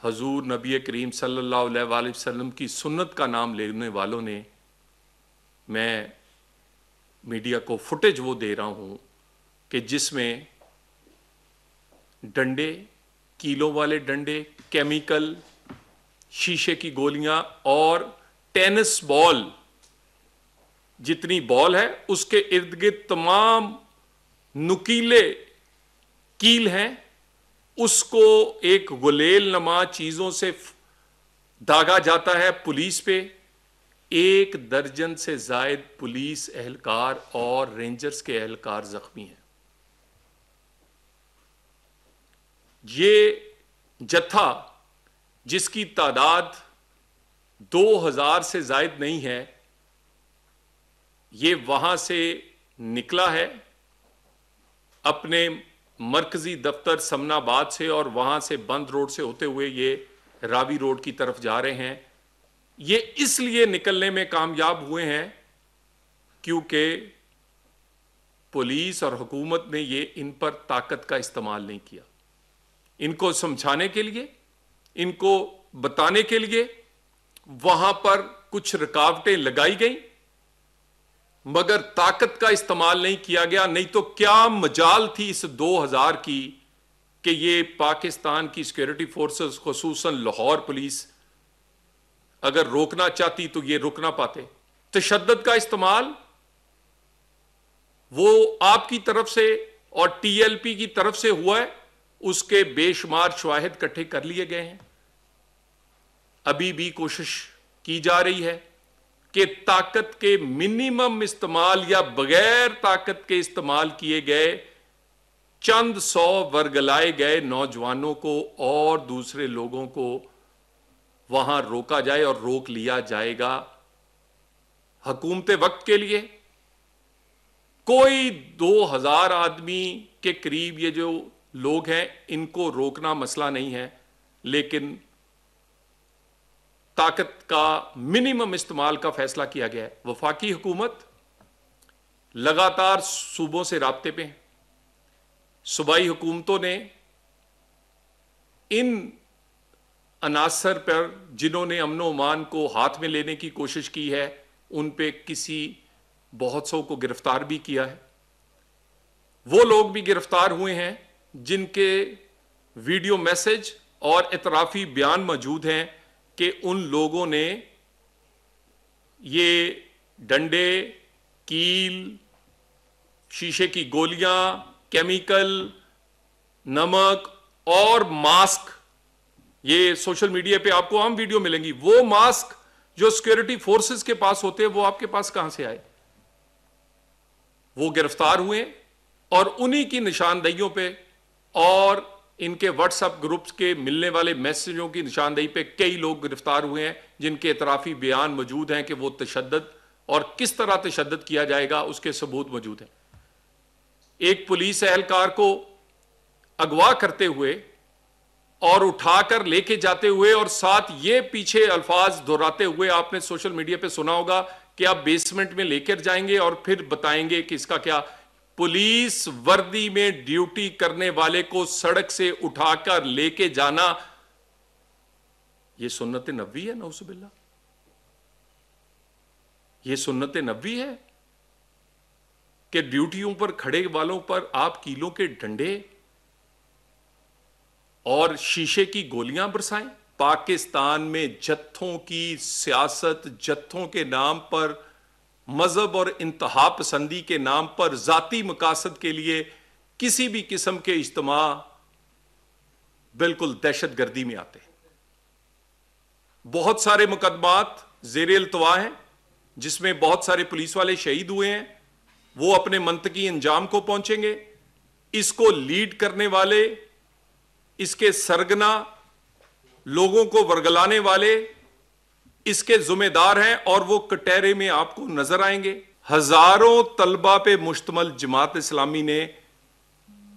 حضور نبی کریم صلی اللہ علیہ وآلہ وسلم کی سنت کا نام لینے والوں نے، میں میڈیا کو فوٹیج وہ دے رہا ہوں کہ جس میں ڈنڈے، کیلوں والے ڈنڈے، کیمیکل، شیشے کی گولیاں اور ٹینس بال جتنی بال ہے اس کے ارد گرد تمام نکیلے کیل ہیں، اس کو ایک غلیل نما چیزوں سے داغا جاتا ہے پولیس پہ۔ 1 درجن سے زائد پولیس اہلکار اور رینجرز کے اہلکار زخمی ہیں۔ یہ جتھا جس کی تعداد 2000 سے زائد نہیں ہے، یہ وہاں سے نکلا ہے اپنے مرکزی دفتر سمن آباد سے، اور وہاں سے بند روڈ سے ہوتے ہوئے یہ راوی روڈ کی طرف جا رہے ہیں۔ یہ اس لیے نکلنے میں کامیاب ہوئے ہیں کیونکہ پولیس اور حکومت نے یہ ان پر طاقت کا استعمال نہیں کیا۔ ان کو سمجھانے کے لیے، ان کو بتانے کے لیے وہاں پر کچھ رکاوٹیں لگائی گئیں، مگر طاقت کا استعمال نہیں کیا گیا۔ نہیں تو کیا مجال تھی اس 2000 کی کہ یہ پاکستان کی سیکورٹی فورسز خصوصاً لاہور پولیس اگر روکنا چاہتی تو یہ رک نہ پاتے۔ تشدد کا استعمال وہ آپ کی طرف سے اور ٹی ایل پی کی طرف سے ہوا ہے، اس کے بے شمار شواہد اکٹھے کر لیے گئے ہیں۔ ابھی بھی کوشش کی جا رہی ہے کہ طاقت کے منیمم استعمال یا بغیر طاقت کے استعمال کیے گئے چند 100 ورگلائے گئے نوجوانوں کو اور دوسرے لوگوں کو وہاں روکا جائے، اور روک لیا جائے گا۔ حکومت وقت کے لیے کوئی 2000 آدمی کے قریب یہ جو لوگ ہیں ان کو روکنا مسئلہ نہیں ہے، لیکن طاقت کا منیمم استعمال کا فیصلہ کیا گیا ہے۔ وفاقی حکومت لگاتار صوبوں سے رابطے پہ ہیں۔ صوبائی حکومتوں نے ان عناصر پر جنہوں نے امن و امان کو ہاتھ میں لینے کی کوشش کی ہے، ان پہ بہت سو کو گرفتار بھی کیا ہے۔ وہ لوگ بھی گرفتار ہوئے ہیں جن کے ویڈیو میسج اور اعترافی بیان موجود ہیں کہ ان لوگوں نے یہ ڈنڈے، کیل، شیشے کی گولیاں، کیمیکل، نمک اور ماسک، یہ سوشل میڈیا پہ آپ کو عام ویڈیو ملیں گی، وہ ماسک جو سیکورٹی فورسز کے پاس ہوتے ہیں وہ آپ کے پاس کہاں سے آئے؟ وہ گرفتار ہوئے، اور انہی کی نشاندہیوں پہ اور ان کے واٹس ایپ گروپس کے ملنے والے میسجوں کی نشاندہی پہ کئی لوگ گرفتار ہوئے ہیں جن کے اعترافی بیان موجود ہیں کہ وہ تشدد اور کس طرح تشدد کیا جائے گا اس کے ثبوت موجود ہیں۔ ایک پولیس اہلکار کو اغوا کرتے ہوئے اور اٹھا کر لے کے جاتے ہوئے اور ساتھ یہ پیچھے الفاظ دہراتے ہوئے آپ نے سوشل میڈیا پہ سنا ہوگا کہ آپ بیسمنٹ میں لے کر جائیں گے اور پھر بتائیں گے کہ اس کا کیا۔ پولیس وردی میں ڈیوٹی کرنے والے کو سڑک سے اٹھا کر لے کے جانا یہ سنت نبوی ہے، نعوذ باللہ، یہ سنت نبوی ہے کہ ڈیوٹیوں پر کھڑے والوں پر آپ کیلوں کے ڈنڈے اور شیشے کی گولیاں برسائیں۔ پاکستان میں جتھوں کی سیاست، جتھوں کے نام پر، مذہب اور انتہا پسندی کے نام پر، ذاتی مقاصد کے لیے کسی بھی قسم کے اجتماع بالکل دہشت گردی میں آتے ہیں۔ بہت سارے مقدمات زیر التوا ہیں جس میں بہت سارے پولیس والے شہید ہوئے ہیں، وہ اپنے منطقی انجام کو پہنچیں گے۔ اس کو لیڈ کرنے والے، اس کے سرگنا لوگوں کو ورگلانے والے اس کے ذمہ دار ہیں، اور وہ کٹہرے میں آپ کو نظر آئیں گے۔ ہزاروں طلبہ پہ مشتمل جماعت اسلامی نے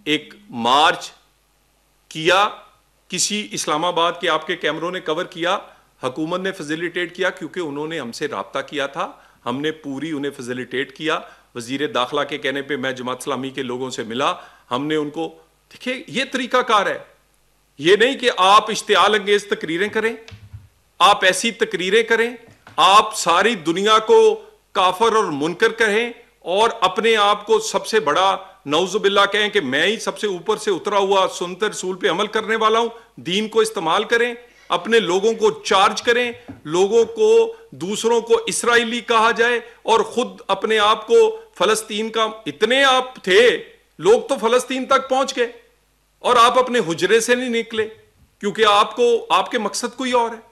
ایک مارچ کیا، کسی اسلام آباد کے آپ کے کیمروں نے کور کیا، حکومت نے فیسیلیٹیٹ کیا کیونکہ انہوں نے ہم سے رابطہ کیا تھا، ہم نے پوری انہیں فیسیلیٹیٹ کیا۔ وزیر داخلہ کے کہنے پہ میں جماعت اسلامی کے لوگوں سے ملا، ہم نے ان کو، دیکھیں یہ طریقہ کار ہے، یہ نہیں کہ آپ اشتعال انگیز تقریریں کریں، آپ ایسی تقریریں کریں، آپ ساری دنیا کو کافر اور منکر کہیں اور اپنے آپ کو سب سے بڑا نعوذ باللہ کہیں کہ میں ہی سب سے اوپر سے اترا ہوا سنت رسول پہ عمل کرنے والا ہوں. دین کو استعمال کریں، اپنے لوگوں کو چارج کریں، لوگوں کو دوسروں کو اسرائیلی کہا جائے اور خود اپنے آپ کو فلسطین کا، اتنے آپ تھے لوگ تو فلسطین تک پہنچ گئے اور آپ اپنے حجرے سے نہیں نکلے کیونکہ آپ کے مقصد کوئی اور ہے.